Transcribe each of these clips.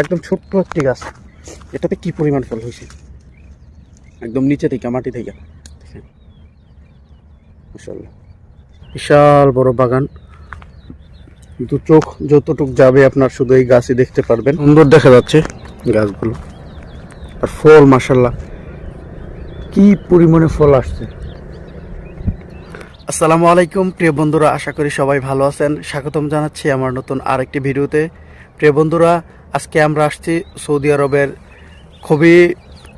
একদম ছোট্ট একটি গাছ, এটাতে কি পরিমাণ ফল হয়েছে একদম নিচে থেকে, মাটি থেকে। মাশাআল্লাহ, বিশাল বড় বাগান। দু চোখ যতটুক যাবে আপনার শুধু এই গাছই দেখতে পারবেন। সুন্দর দেখা যাচ্ছে গাছগুলো, আর ফল মাশাআল্লাহ কি পরিমাণে ফল আসছে। আসসালামু আলাইকুম প্রিয় বন্ধুরা, আশা করি সবাই ভালো আছেন। স্বাগতম জানাচ্ছি আমার নতুন আরেকটি ভিডিওতে। প্রিয় বন্ধুরা, আজকে আমরা আসছি সৌদি আরবের খুবই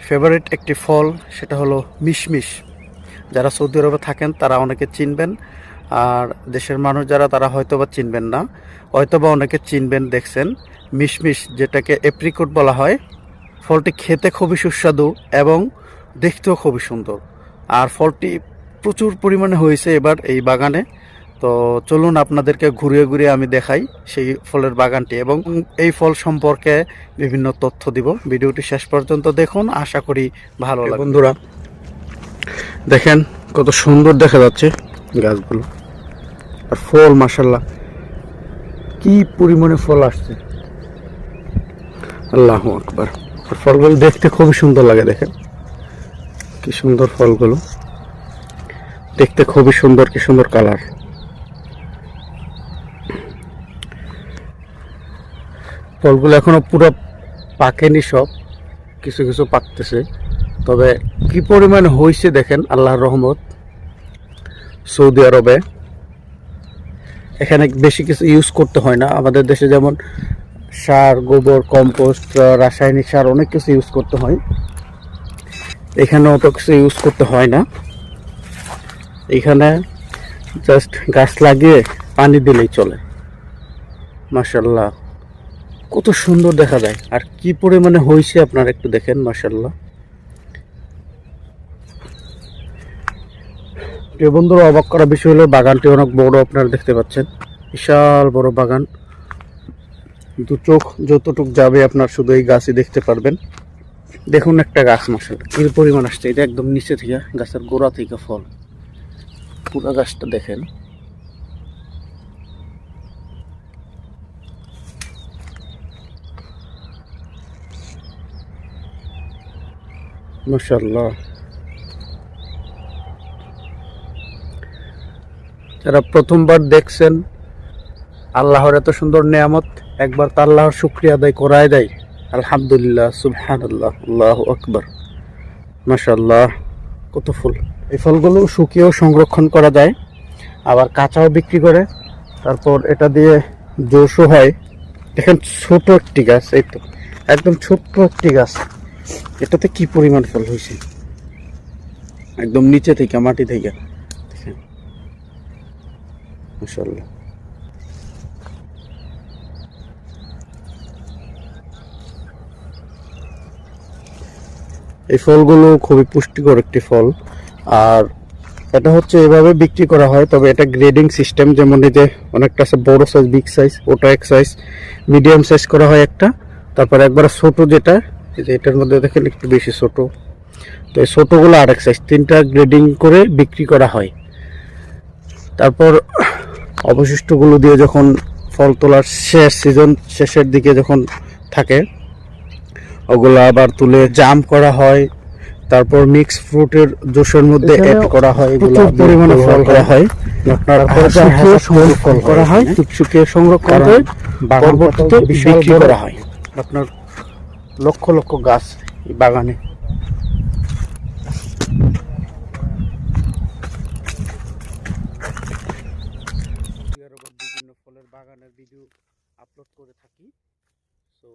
ফেভারিট একটি ফল, সেটা হলো মিশমিশ। যারা সৌদি আরবে থাকেন তারা অনেকে চিনবেন, আর দেশের মানুষ যারা তারা হয়তোবা চিনবেন না, হয়তোবা অনেকে চিনবেন। দেখছেন মিশমিশ, যেটাকে এপ্রিকট বলা হয়। ফলটি খেতে খুবই সুস্বাদু এবং দেখতেও খুবই সুন্দর, আর ফলটি প্রচুর পরিমাণে হয়েছে এবার এই বাগানে। তো চলুন আপনাদেরকে ঘুরিয়ে ঘুরিয়ে আমি দেখাই সেই ফলের বাগানটি, এবং এই ফল সম্পর্কে বিভিন্ন তথ্য দিব। ভিডিওটি শেষ পর্যন্ত দেখুন, আশা করি ভালো লাগবে। বন্ধুরা দেখেন কত সুন্দর দেখা যাচ্ছে গাছগুলো, আর ফল মাশাআল্লাহ কি পরিমাণে ফল আসছে, আল্লাহু আকবার। আর ফলগুলো দেখতে খুবই সুন্দর লাগে, দেখেন কি সুন্দর ফলগুলো দেখতে, খুবই সুন্দর, কি সুন্দর কালার। ফলগুলো এখনো পুরো পাকেনি, সব কিছু কিছু পাকতেছে। তবে কি পরিমাণ হয়েছে দেখেন, আল্লাহর রহমত। সৌদি আরবে এখানে বেশি কিছু ইউজ করতে হয় না। আমাদের দেশে যেমন সার, গোবর, কম্পোস্ট, রাসায়নিক সার অনেক কিছু ইউজ করতে হয়, এখানে অত কিছু ইউজ করতে হয় না। এখানে জাস্ট গাছ লাগিয়ে পানি দিলেই চলে। মাশাআল্লাহ কত সুন্দর দেখা যায়, আর কি পরিমাণে হয়েছে আপনারা একটু দেখেন। মাশাআল্লাহ, প্রিয় বন্ধুরা, অবাক করা বিষয় হলো বাগানটি অনেক বড়, আপনারা দেখতে পাচ্ছেন বিশাল বড় বাগান। দু চোখ যতটুক যাবে আপনার শুধু এই গাছই দেখতে পারবেন। দেখুন একটা গাছ মাশাআল্লাহ কি পরিমাণ আসছে, এটা একদম নিচে থেকে, গাছের গোড়া থেকে ফল। পুরো গাছটা দেখেন, মাশাআল্লাহ। যারা প্রথমবার দেখছেন, আল্লাহর এত সুন্দর নেয়ামত, একবার তার আল্লাহর শুকরিয়া আদায় করায় দেয়। আলহামদুলিল্লাহ, সুবহানাল্লাহ, আল্লাহু আকবার। মাশাআল্লাহ কত ফুল। এই ফলগুলো শুকিয়েও সংরক্ষণ করা যায়, আবার কাঁচাও বিক্রি করে। তারপর এটা দিয়ে জুসও হয়। দেখেন ছোট একটি গাছ, এই তো একদম ছোট্ট একটি গাছ, এটাতে কি পরিমাণ ফল হয়েছে একদম নিচে থেকে, মাটি থেকে। দেখেন মাশাআল্লাহ। এই ফলগুলো খুবই পুষ্টিকর একটি ফল, আর এটা হচ্ছে এভাবে বিক্রি করা হয়। তবে এটা গ্রেডিং সিস্টেম, যেমন এই যে অনেকটা আছে বড় সাইজ, বিগ সাইজ, ওটা এক সাইজ, মিডিয়াম সাইজ করা হয় একটা। তারপর একবার ছোট যেটা, এই যে এটার মধ্যে দেখেন একটু বেশি ছোট, তো এই ছোটগুলো আরেক সাইজ, তিনটা গ্রেডিং করে বিক্রি করা হয়। তারপর অবশিষ্টগুলো দিয়ে যখন ফল তোলার সিজন শেষের দিকে যখন থাকে, ওগুলো আবার তুলে জাম করা হয়। তারপর মিক্স ফ্রুটের জুসের মধ্যে অ্যাড করা হয়, এগুলো পরিমাণে ফল করা হয়। তারপর সংরক্ষণ করা হয়, শুকিয়ে সংরক্ষণ করে পরবর্তীতে বিক্রি করা হয়। আপনার লক্ষ লক্ষ গাছ এই বাগানে। বিভিন্ন ফলের বাগানের ভিডিও আপলোড করে থাকি, তো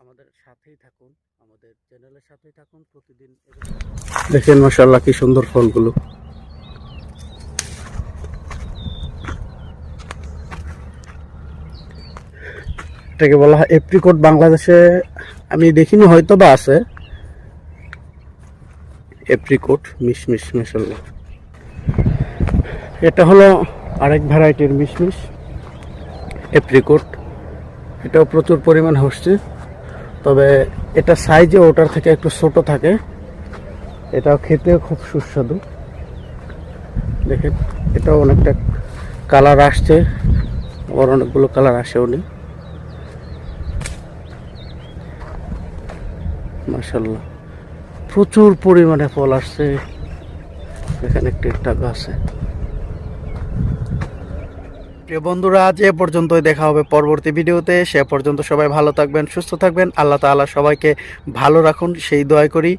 আমাদের সাথেই থাকুন, আমাদের চ্যানেলের সাথেই থাকুন প্রতিদিন। দেখেন মাশাআল্লাহ কি সুন্দর ফলগুলো। এটাকে বলা হয় এপ্রিকট। বাংলাদেশে আমি দেখিনি, হয়তো বা আছে এপ্রিকট, মিশমিশ। মাশাআল্লাহ, এটা হলো আরেক ভ্যারাইটির মিশমিশ, এপ্রিকট। এটাও প্রচুর পরিমাণ হচ্ছে, তবে এটা সাইজে ওটার থেকে একটু ছোট থাকে। এটাও খেতেও খুব সুস্বাদু। দেখেন এটাও অনেকটা কালার আসছে, আবার অনেকগুলো কালার আসেও নি। মাশাআল্লাহ প্রচুর পরিমাণে ফল আসছে এখানে একটা গাছে। প্রিয় বন্ধুরা আজ এ পর্যন্তই, দেখা হবে পরবর্তী ভিডিওতে। সে পর্যন্ত সবাই ভালো থাকবেন, সুস্থ থাকবেন। আল্লাহ তাআলা সবাইকে ভালো রাখুন সেই দোয়া করি।